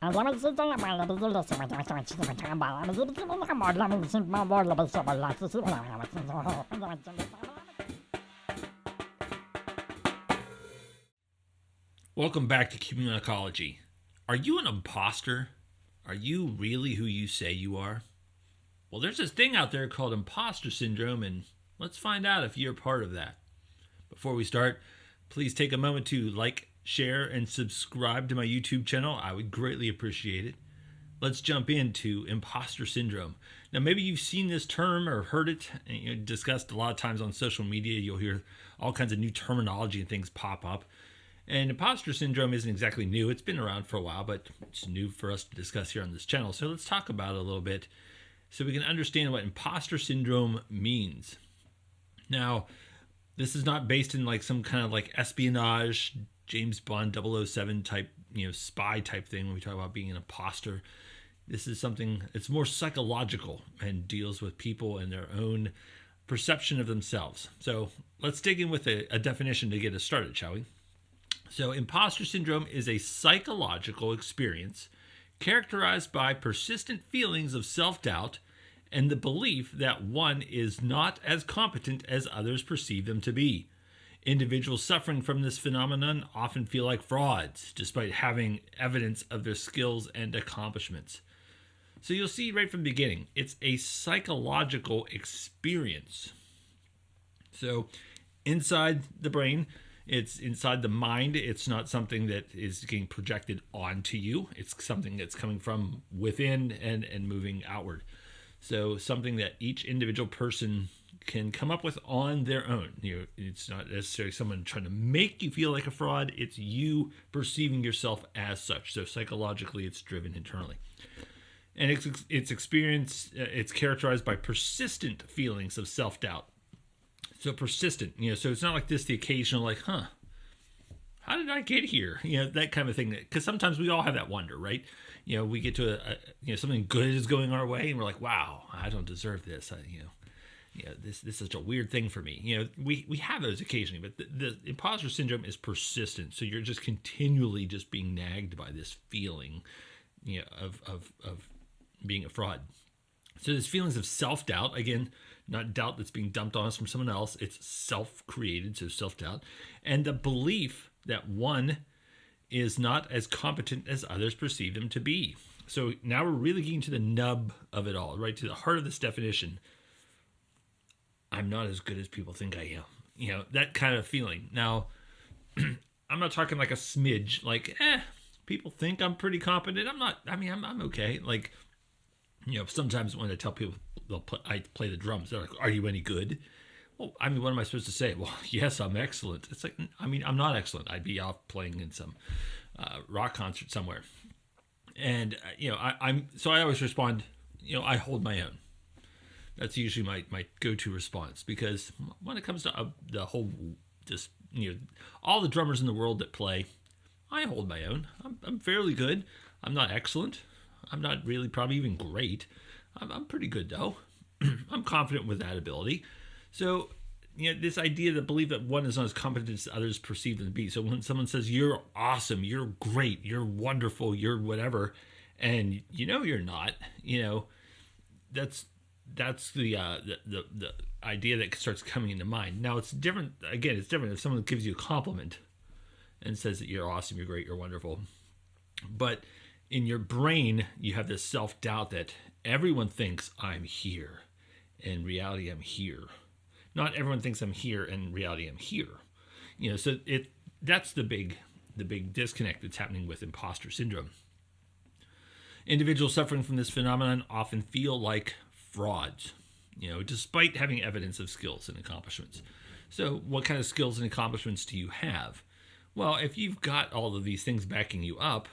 Welcome back to Communicology. Are you an imposter? Are you really who you say you are? Well, there's this thing out there called imposter syndrome, and let's find out if you're part of that. Before we start, please take a moment to like, share, and subscribe to my YouTube channel. I would greatly appreciate it. Let's jump into imposter syndrome. Now, maybe you've seen this term or heard it discussed a lot of times on social media. You'll hear all kinds of new terminology and things pop up. And imposter syndrome isn't exactly new. It's been around for a while, but it's new for us to discuss here on this channel. So let's talk about it a little bit so we can understand what imposter syndrome means. Now, this is not based in like some kind of like espionage, James Bond 007 type, spy type thing when we talk about being an imposter. This is something, it's more psychological and deals with people and their own perception of themselves. So let's dig in with a definition to get us started, shall we? So imposter syndrome is a psychological experience characterized by persistent feelings of self-doubt and the belief that one is not as competent as others perceive them to be. Individuals suffering from this phenomenon often feel like frauds, despite having evidence of their skills and accomplishments. So you'll see right from the beginning, it's a psychological experience. So inside the brain, it's inside the mind. It's not something that is getting projected onto you. It's something that's coming from within and moving outward. So something that each individual person can come up with on their own. It's not necessarily someone trying to make you feel like a fraud. It's you perceiving yourself as such. So psychologically, it's driven internally. And its experience, it's characterized by persistent feelings of self-doubt. So persistent, so it's not like this, the occasional like, how did I get here? That kind of thing. Because sometimes we all have that wonder, right? We get to something good is going our way and we're like, wow, I don't deserve this. This is such a weird thing for me. We have those occasionally, but the imposter syndrome is persistent. So you're just continually just being nagged by this feeling, of being a fraud. So there's feelings of self-doubt, again, not doubt that's being dumped on us from someone else. It's self-created, so self-doubt. And the belief that one is not as competent as others perceive them to be. So now we're really getting to the nub of it all, right? To the heart of this definition. I'm not as good as people think I am. That kind of feeling. Now, I'm not talking like a smidge, like, people think I'm pretty competent. I'm not, I'm okay. Like, sometimes when I tell people I play the drums, they're like, are you any good? Well, what am I supposed to say? Well, yes, I'm excellent. It's like, I'm not excellent. I'd be off playing in some rock concert somewhere. And, so I always respond, I hold my own. That's usually my go-to response, because when it comes to the whole, just, all the drummers in the world that play, I hold my own. I'm fairly good. I'm not excellent. I'm not really probably even great. I'm pretty good though. I'm confident with that ability. So, this idea, the belief that one is not as competent as others perceive them to be. So when someone says you're awesome, you're great, you're wonderful, you're whatever, and you're not, that's the idea that starts coming into mind. Now it's different. Again, it's different if someone gives you a compliment and says that you're awesome, you're great, you're wonderful. But in your brain, you have this self-doubt that everyone thinks I'm here. In reality, I'm here. Not everyone thinks I'm here, and in reality, I'm here. So that's the big disconnect that's happening with imposter syndrome. Individuals suffering from this phenomenon often feel like frauds, despite having evidence of skills and accomplishments. So what kind of skills and accomplishments do you have? Well, if you've got all of these things backing you up,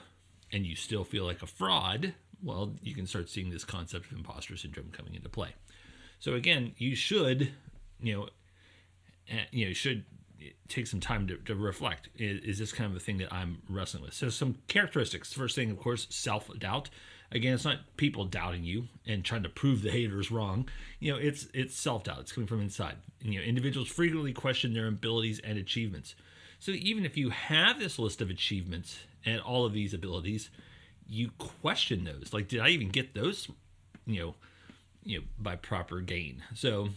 and you still feel like a fraud, well, you can start seeing this concept of imposter syndrome coming into play. So again, you should, should take some time to reflect. Is this kind of a thing that I'm wrestling with? So some characteristics. First thing, of course, self-doubt. Again, it's not people doubting you and trying to prove the haters wrong. It's self-doubt. It's coming from inside. Individuals frequently question their abilities and achievements. So even if you have this list of achievements and all of these abilities, you question those. Like, did I even get those, by proper gain? So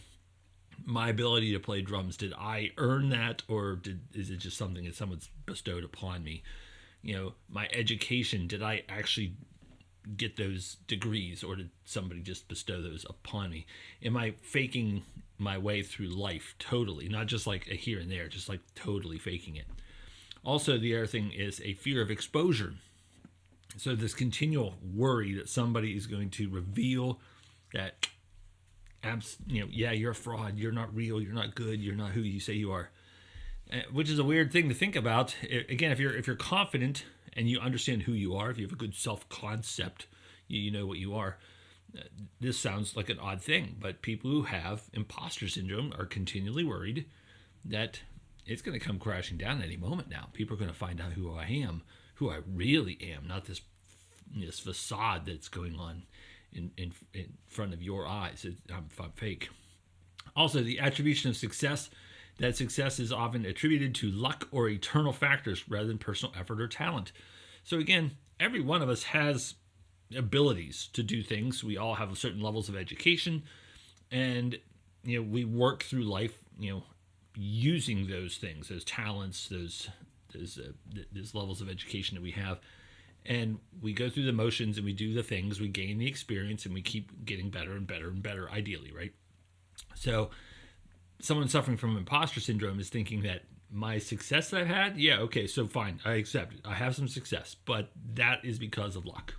my ability to play drums, did I earn that, or is it just something that someone's bestowed upon me? My education, did I actually get those degrees, or did somebody just bestow those upon me? Am I faking my way through life totally, not just like a here and there, just like totally faking it? Also, the other thing is a fear of exposure. So this continual worry that somebody is going to reveal that, yeah, you're a fraud, you're not real, you're not good, you're not who you say you are, which is a weird thing to think about. Again, if you're confident and you understand who you are, if you have a good self-concept, you know what you are. This sounds like an odd thing, but people who have imposter syndrome are continually worried that it's going to come crashing down at any moment now. People are going to find out who I am, who I really am, not this facade that's going on in front of your eyes. I'm fake. Also, the attribution of success, that success is often attributed to luck or eternal factors rather than personal effort or talent. So again, every one of us has abilities to do things. We all have certain levels of education, and we work through life, using those things, those talents, those levels of education that we have, and we go through the motions and we do the things, we gain the experience, and we keep getting better and better and better, ideally, right? So someone suffering from imposter syndrome is thinking that my success that I've had, yeah, okay, so fine, I accept it. I have some success, but that is because of luck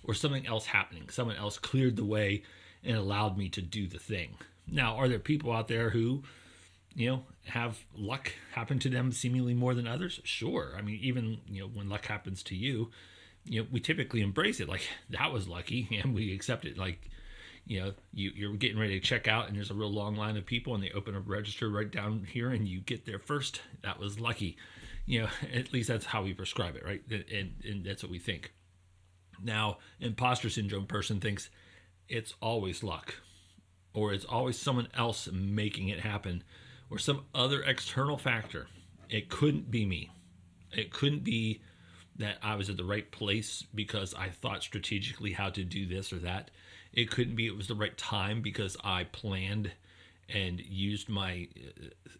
or something else happening. Someone else cleared the way and allowed me to do the thing. Now, are there people out there who, have luck happen to them seemingly more than others? Sure. I mean, even, when luck happens to you, we typically embrace it. Like, that was lucky, and we accept it. Like, you're getting ready to check out and there's a real long line of people and they open a register right down here and you get there first. That was lucky. At least that's how we prescribe it, right? And that's what we think. Now, imposter syndrome person thinks it's always luck, or it's always someone else making it happen, or some other external factor. It couldn't be me. It couldn't be that I was at the right place because I thought strategically how to do this or that. It couldn't be it was the right time because I planned and used my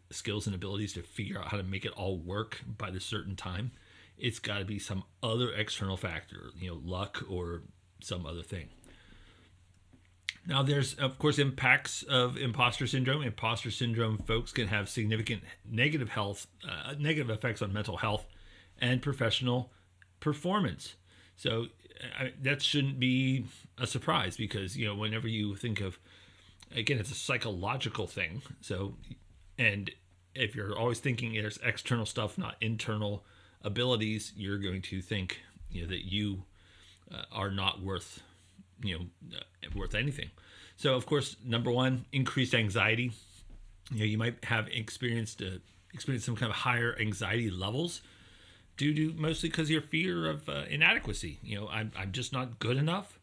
skills and abilities to figure out how to make it all work by the certain time. It's got to be some other external factor, luck or some other thing. Now, there's, of course, impacts of imposter syndrome. Imposter syndrome folks can have significant negative effects on mental health and professional performance. So that shouldn't be a surprise because, whenever you think of, again, it's a psychological thing. So, and if you're always thinking there's external stuff, not internal abilities, you're going to think, that you are not worth anything. So, of course, number one, increased anxiety. You might have experienced some kind of higher anxiety levels due to mostly because of your fear of inadequacy. I'm just not good enough.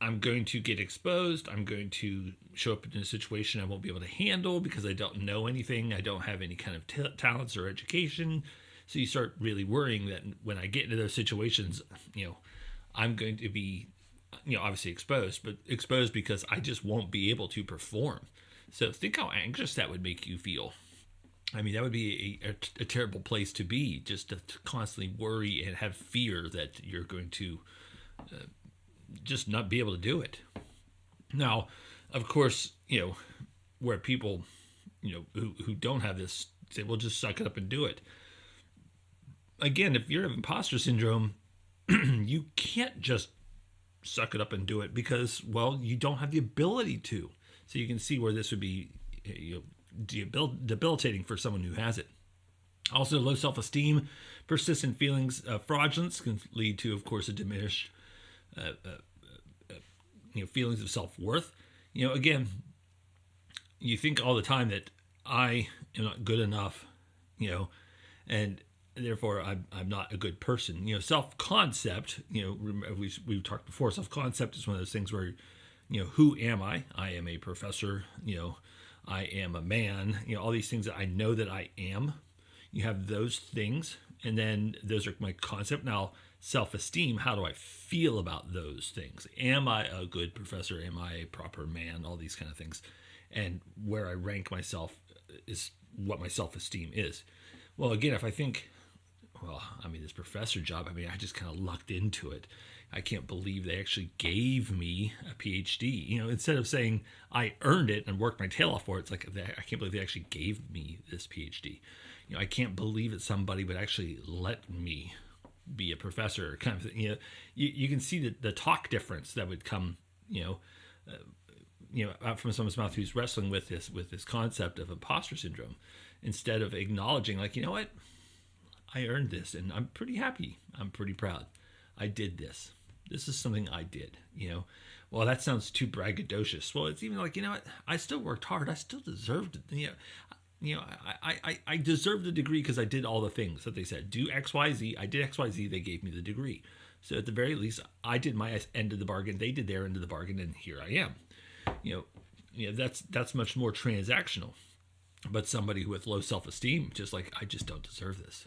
I'm going to get exposed. I'm going to show up in a situation I won't be able to handle because I don't know anything. I don't have any kind of talents or education. So you start really worrying that when I get into those situations, I'm going to be, obviously exposed, but exposed because I just won't be able to perform. So think how anxious that would make you feel. I mean, that would be a terrible place to be, just to constantly worry and have fear that you're going to just not be able to do it. Now, of course, where people, who don't have this say, well, just suck it up and do it. Again, if you have imposter syndrome, you can't just suck it up and do it because, well, you don't have the ability to. So you can see where this would be debilitating for someone who has it. Also, low self-esteem, persistent feelings of fraudulence can lead to, of course, a diminished feelings of self-worth. Again, you think all the time that I am not good enough, and therefore I'm not a good person. Self-concept, we've talked before, self-concept is one of those things where, who am I? I am a professor, I am a man, all these things that I know that I am. You have those things, and then those are my concept. Now, self-esteem, how do I feel about those things? Am I a good professor? Am I a proper man? All these kind of things. And where I rank myself is what my self-esteem is. Well, again, if I think, this professor job, I just kind of lucked into it. I can't believe they actually gave me a PhD. Instead of saying I earned it and worked my tail off for it, it's like, I can't believe they actually gave me this PhD. I can't believe that somebody would actually let me be a professor, kind of thing. You can see the talk difference that would come, out from someone's mouth who's wrestling with this concept of imposter syndrome, instead of acknowledging, like, you know what, I earned this, and I'm pretty happy. I'm pretty proud. I did this. This is something I did. Well, that sounds too braggadocious. Well, it's even like, you know what, I still worked hard. I still deserved it. I deserve the degree because I did all the things that they said. Do X, Y, Z. I did X, Y, Z. They gave me the degree. So at the very least, I did my end of the bargain. They did their end of the bargain, and here I am. That's much more transactional. But somebody with low self-esteem, just like, I just don't deserve this.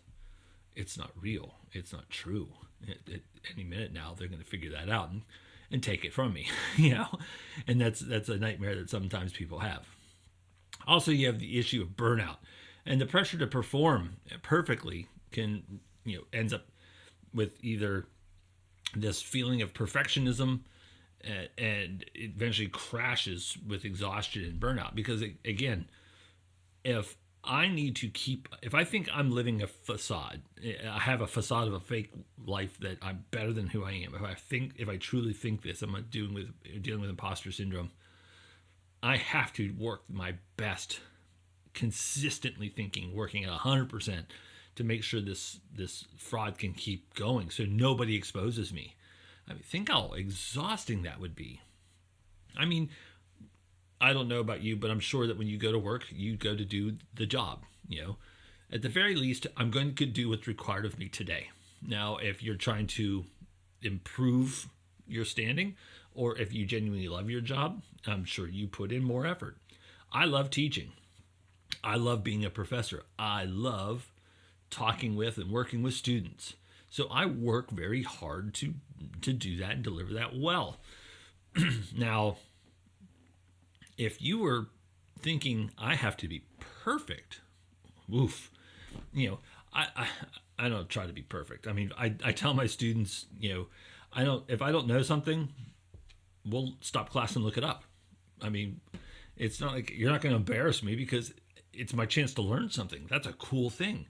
It's not real. It's not true. At any minute now, they're going to figure that out and take it from me. And that's a nightmare that sometimes people have. Also, you have the issue of burnout, and the pressure to perform perfectly can, ends up with either this feeling of perfectionism, and it eventually crashes with exhaustion and burnout. Because again, if I think I'm living a facade, I have a facade of a fake life that I'm better than who I am. If I truly think this, I'm dealing with imposter syndrome. I have to work my best, consistently working at 100% to make sure this fraud can keep going, so nobody exposes me. Think how exhausting that would be. I don't know about you, but I'm sure that when you go to work, you go to do the job. At the very least, I'm going to do what's required of me today. Now, if you're trying to improve your standing, or if you genuinely love your job, I'm sure you put in more effort. I love teaching. I love being a professor. I love talking with and working with students. So I work very hard to do that and deliver that well. Now, if you were thinking I have to be perfect, I don't try to be perfect. I tell my students, if I don't know something, we'll stop class and look it up. It's not like you're not going to embarrass me, because it's my chance to learn something. That's a cool thing.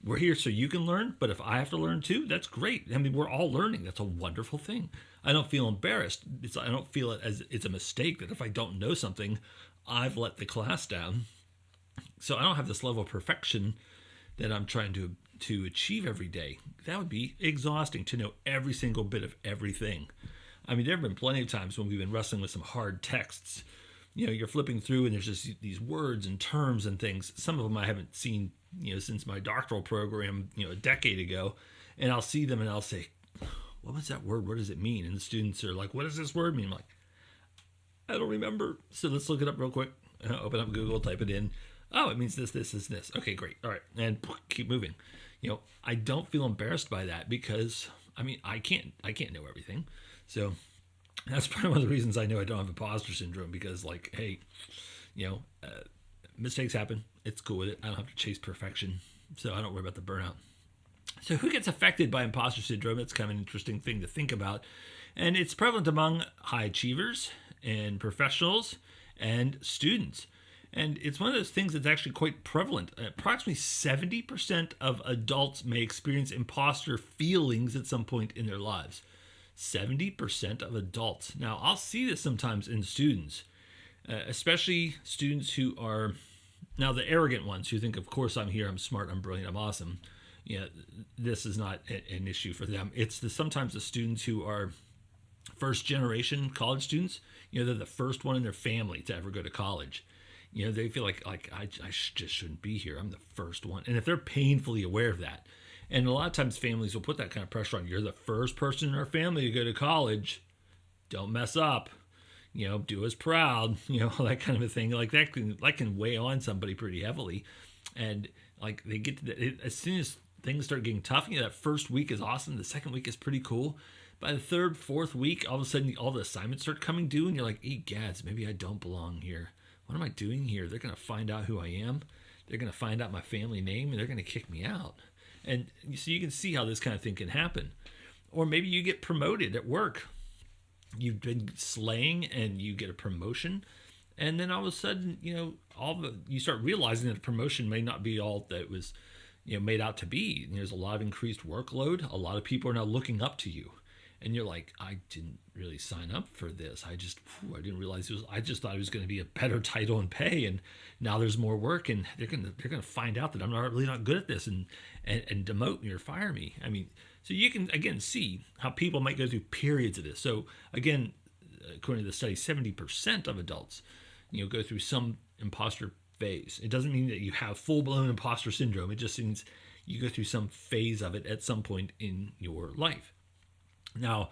We're here so you can learn, but if I have to learn too, that's great. We're all learning. That's a wonderful thing. I don't feel embarrassed. I don't feel it as it's a mistake that if I don't know something, I've let the class down. So I don't have this level of perfection that I'm trying to achieve every day. That would be exhausting, to know every single bit of everything. There have been plenty of times when we've been wrestling with some hard texts. You're flipping through and there's just these words and terms and things. Some of them I haven't seen, since my doctoral program, a decade ago. And I'll see them and I'll say, what was that word? What does it mean? And the students are like, what does this word mean? I'm like, I don't remember. So let's look it up real quick. Open up Google, type it in. Oh, it means this, this, this. Okay, great. All right. And keep moving. I don't feel embarrassed by that, because I can't know everything. So that's probably one of the reasons I know I don't have imposter syndrome, because mistakes happen. It's cool with it. I don't have to chase perfection, so I don't worry about the burnout. So who gets affected by imposter syndrome? It's kind of an interesting thing to think about. And it's prevalent among high achievers and professionals and students. And it's one of those things that's actually quite prevalent. Approximately 70% of adults may experience imposter feelings at some point in their lives. 70% of adults. Now, I'll see this sometimes in students, especially students who are, now the arrogant ones who think, of course I'm here, I'm smart, I'm brilliant, I'm awesome. This is not an issue for them. It's sometimes the students who are first generation college students. They're the first one in their family to ever go to college. They feel like I just shouldn't be here. I'm the first one. And if they're painfully aware of that, and a lot of times families will put that kind of pressure on, you're the first person in our family to go to college, don't mess up, do us proud, that kind of a thing. Like that can weigh on somebody pretty heavily. And like they get to as soon as things start getting tough. That first week is awesome. The second week is pretty cool. By the third, fourth week, all of a sudden, all the assignments start coming due, and you're like, gads, maybe I don't belong here. What am I doing here? They're going to find out who I am. They're going to find out my family name, and they're going to kick me out. And so you can see how this kind of thing can happen. Or maybe you get promoted at work. You've been slaying, and you get a promotion. And then all of a sudden, you start realizing that the promotion may not be all that it was, made out to be. There's a lot of increased workload. A lot of people are now looking up to you. And you're like, I didn't really sign up for this. I didn't realize I just thought it was going to be a better title and pay. And now there's more work, and they're going to find out that I'm really not good at this and demote me or fire me. I mean, so you can, again, see how people might go through periods of this. So again, according to the study, 70% of adults, go through some imposter phase. It doesn't mean that you have full-blown imposter syndrome. It just means you go through some phase of it at some point in your life. Now,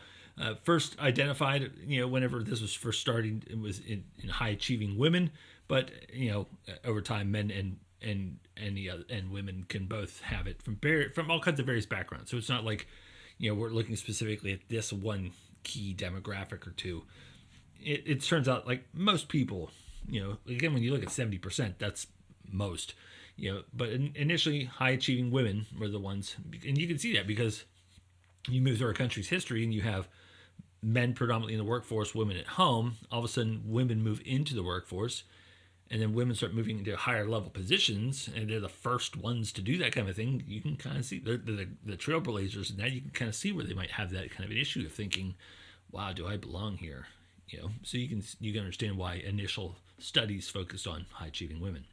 first identified, whenever this was first starting, it was in high achieving women, but over time, men and women can both have it from all kinds of various backgrounds. So it's not like, we're looking specifically at this one key demographic or two. It turns out like most people, again, when you look at 70%, that's most, but initially high achieving women were the ones, and you can see that because you move through our country's history and you have men predominantly in the workforce, women at home. All of a sudden, women move into the workforce, and then women start moving into higher level positions, and they're the first ones to do that kind of thing. You can kind of see they're the trailblazers, and now you can kind of see where they might have that kind of an issue of thinking, wow, do I belong here? So you can understand why initial studies focused on high achieving women.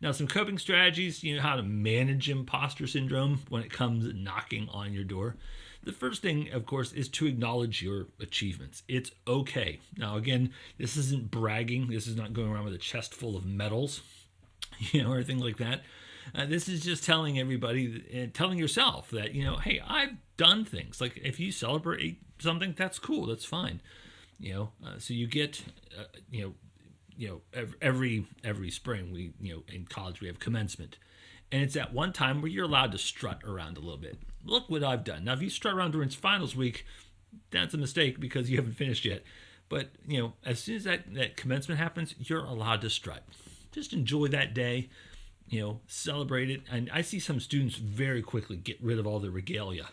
Now, some coping strategies, how to manage imposter syndrome when it comes knocking on your door. The first thing, of course, is to acknowledge your achievements. It's okay. Now, again, this isn't bragging. This is not going around with a chest full of medals, or anything like that. This is just telling everybody, telling yourself that, hey, I've done things. Like if you celebrate something, that's cool. That's fine. So you get, every spring we, in college we have commencement. And it's at one time where you're allowed to strut around a little bit. Look what I've done. Now, if you strut around during finals week, that's a mistake because you haven't finished yet. But, as soon as that commencement happens, you're allowed to strut. Just enjoy that day, celebrate it. And I see some students very quickly get rid of all their regalia.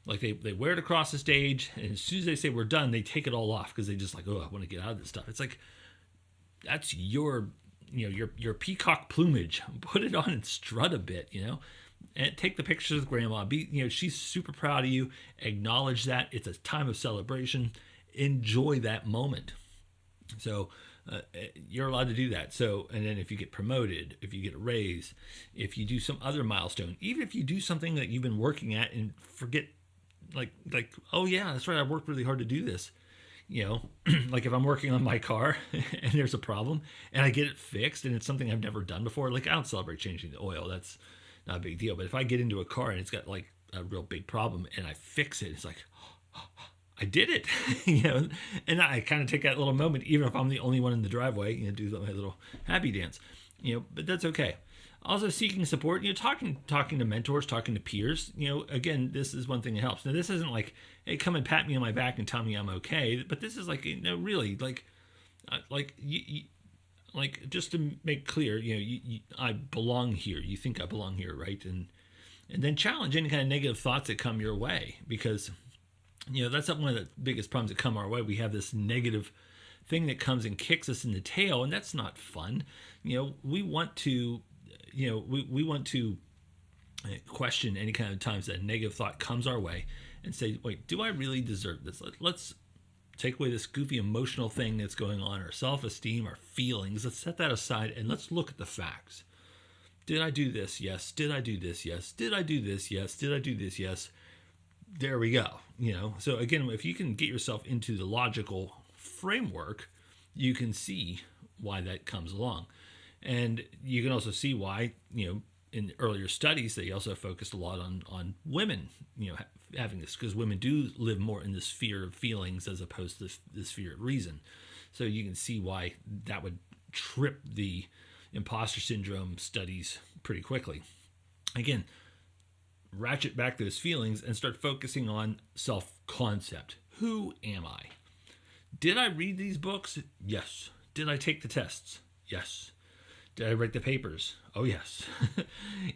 Like they wear it across the stage, and as soon as they say we're done, they take it all off because they just like, I want to get out of this stuff. It's like, that's your peacock plumage. Put it on and strut a bit, and take the pictures with grandma. She's super proud of you. Acknowledge that it's a time of celebration. Enjoy that moment. So you're allowed to do that. So, and then if you get promoted, if you get a raise, if you do some other milestone, even if you do something that you've been working at and forget, like, oh yeah, that's right, I worked really hard to do this. Like if I'm working on my car and there's a problem and I get it fixed and it's something I've never done before, like I don't celebrate changing the oil. That's not a big deal. But if I get into a car and it's got like a real big problem and I fix it, it's like, I did it, and I kind of take that little moment, even if I'm the only one in the driveway, do my little happy dance, but that's okay. Also seeking support, talking to mentors, talking to peers, again, this is one thing that helps. Now, this isn't like, hey, come and pat me on my back and tell me I'm okay. But this is like, really like just to make clear, I belong here. You think I belong here, right? And then challenge any kind of negative thoughts that come your way, because, that's one of the biggest problems that come our way. We have this negative thing that comes and kicks us in the tail, and that's not fun. We want to, we want to question any kind of times that a negative thought comes our way and say, wait, do I really deserve this? Let's take away this goofy emotional thing that's going on, our self-esteem, our feelings. Let's set that aside and let's look at the facts. Did I do this? Yes. Did I do this? Yes. Did I do this? Yes. Did I do this? Yes. There we go. So again, if you can get yourself into the logical framework, you can see why that comes along. And you can also see why, in earlier studies, they also focused a lot on women, having this, because women do live more in the sphere of feelings as opposed to the sphere of reason. So you can see why that would trip the imposter syndrome studies pretty quickly. Again, ratchet back those feelings and start focusing on self-concept. Who am I? Did I read these books? Yes. Did I take the tests? Yes. Did I write the papers? Oh, yes.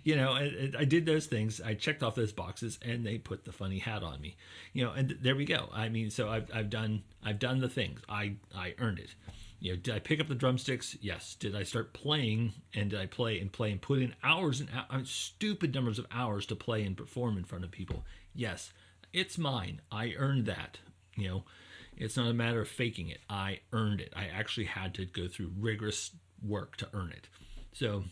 I did those things. I checked off those boxes, and they put the funny hat on me. And there we go. I mean, so I've done the things. I earned it. Did I pick up the drumsticks? Yes. Did I start playing, and did I play and put in hours and stupid numbers of hours to play and perform in front of people? Yes. It's mine. I earned that. It's not a matter of faking it. I earned it. I actually had to go through rigorous work to earn it. So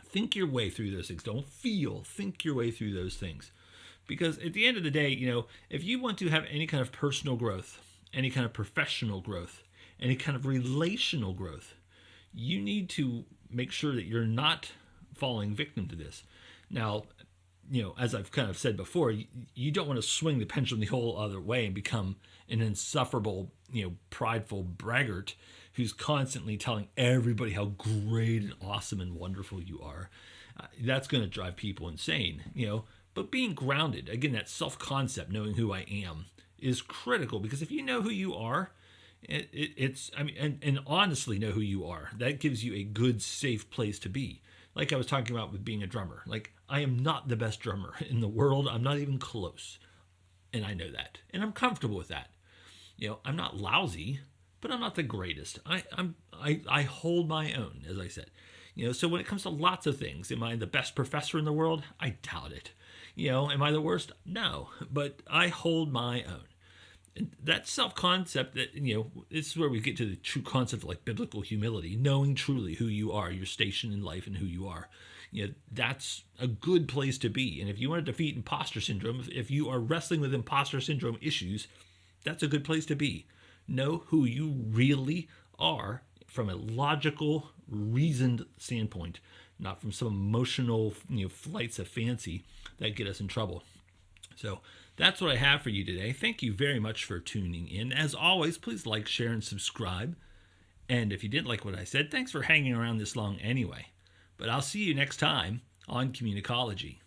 think your way through those things. Don't feel. Think your way through those things. Because at the end of the day, if you want to have any kind of personal growth, any kind of professional growth, any kind of relational growth, you need to make sure that you're not falling victim to this. Now, as I've kind of said before, you don't want to swing the pendulum the whole other way and become an insufferable, prideful braggart who's constantly telling everybody how great and awesome and wonderful you are. That's going to drive people insane, But being grounded, again, that self-concept, knowing who I am, is critical, because if you know who you are, and honestly know who you are, that gives you a good, safe place to be. Like I was talking about with being a drummer. Like, I am not the best drummer in the world. I'm not even close. And I know that. And I'm comfortable with that. I'm not lousy, but I'm not the greatest. I hold my own, as I said. So when it comes to lots of things, am I the best professor in the world? I doubt it. Am I the worst? No. But I hold my own. And that self-concept, that this is where we get to the true concept of like biblical humility, knowing truly who you are, your station in life, and who you are. That's a good place to be. And if you want to defeat imposter syndrome, if you are wrestling with imposter syndrome issues, that's a good place to be. Know who you really are from a logical, reasoned standpoint, not from some emotional, flights of fancy that get us in trouble. So that's what I have for you today. Thank you very much for tuning in. As always, please like, share, and subscribe. And if you didn't like what I said, thanks for hanging around this long anyway. But I'll see you next time on Communicology.